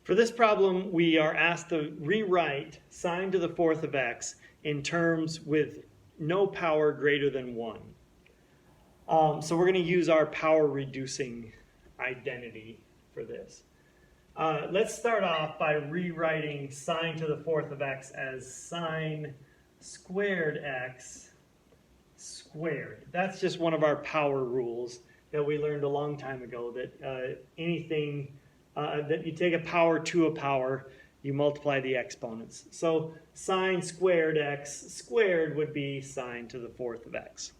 For this problem, we are asked to rewrite sine to the fourth of x in terms with no power greater than 1. So we're going to use our power reducing identity for this. Let's start off by rewriting sine to the fourth of x as sine squared x squared. That's just one of our power rules that we learned a long time ago, that anything that you take a power to a power, you multiply the exponents. So sine squared x squared would be sine to the fourth of x.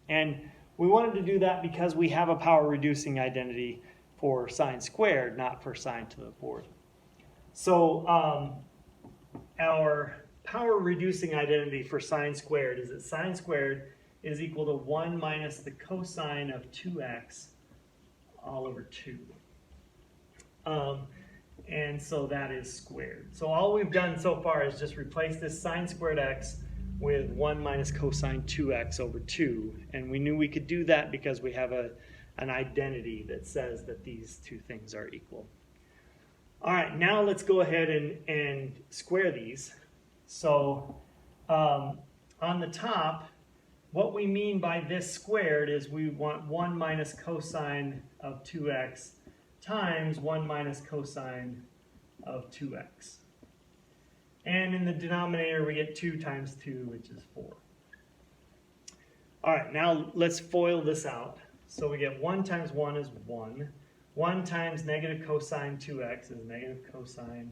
And we wanted to do that because we have a power reducing identity for sine squared, not for sine to the fourth. So our power reducing identity for sine squared is that sine squared is equal to 1 minus the cosine of 2x all over 2. And so that is squared. So all we've done so far is just replace this sine squared x with 1 minus cosine 2x over 2. And we knew we could do that because we have an identity that says that these two things are equal. All right, now let's go ahead and square these. So on the top, what we mean by this squared is we want 1 minus cosine of 2x times 1 minus cosine of 2x. And in the denominator, we get 2 times 2, which is 4. All right, now let's FOIL this out. So we get 1 times 1 is 1. 1 times negative cosine 2x is negative cosine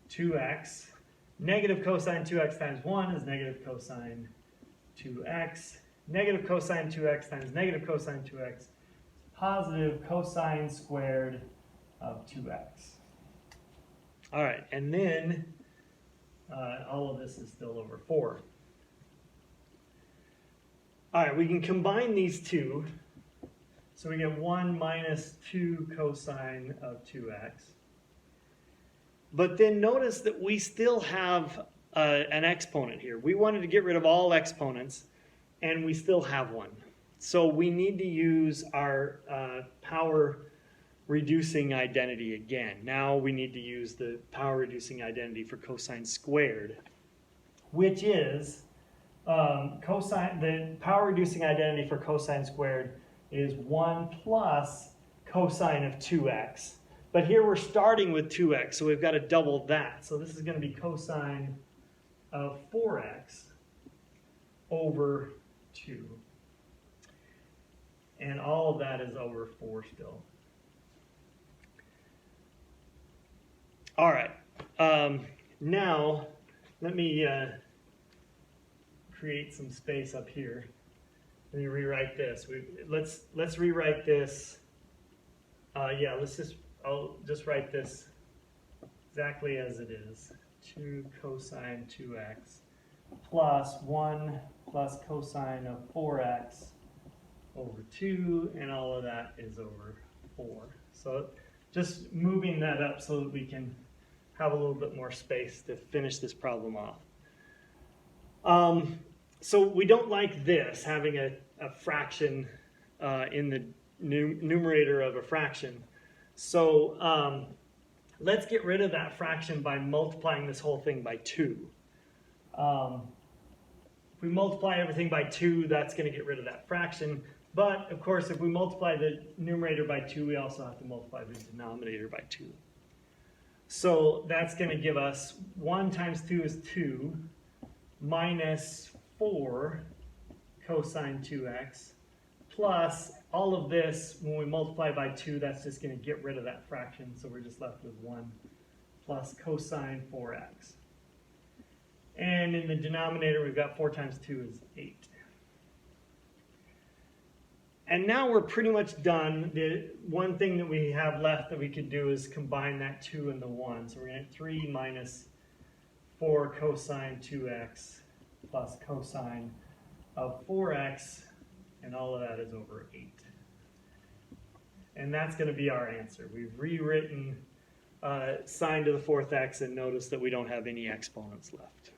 2x. Negative cosine 2x times 1 is negative cosine 2x. Negative cosine 2x times negative cosine 2x, positive cosine squared of 2x. All right, and then all of this is still over 4. All right, we can combine these two. So we get 1 minus 2 cosine of 2x. But then notice that we still have an exponent here. We wanted to get rid of all exponents, and we still have one. So we need to use our power reducing identity again. Now we need to use the power reducing identity for cosine squared, which is the power reducing identity for cosine squared is 1 plus cosine of 2x. But here we're starting with 2x, so we've got to double that. So this is going to be cosine of 4x over 2. And all of that is over 4 still. All right. Now, let me create some space up here. Let me rewrite this. Let's rewrite this. I'll just write this exactly as it is. 2 cosine 2x plus 1 plus cosine of 4x over 2, and all of that is over 4. So just moving that up so that we can have a little bit more space to finish this problem off. So we don't like this, having a fraction in the numerator of a fraction. So let's get rid of that fraction by multiplying this whole thing by 2. If we multiply everything by 2, that's going to get rid of that fraction. But, of course, if we multiply the numerator by 2, we also have to multiply the denominator by 2. So that's going to give us 1 times 2 is 2 minus 4 cosine 2x plus all of this, when we multiply by 2, that's just going to get rid of that fraction. So we're just left with 1 plus cosine 4x. And in the denominator, we've got 4 times 2 is 8. And now we're pretty much done. The one thing that we have left that we could do is combine that 2 and the 1. So we're going to get 3 minus 4 cosine 2x plus cosine of 4x, and all of that is over 8. And that's going to be our answer. We've rewritten sine to the fourth x, and notice that we don't have any exponents left.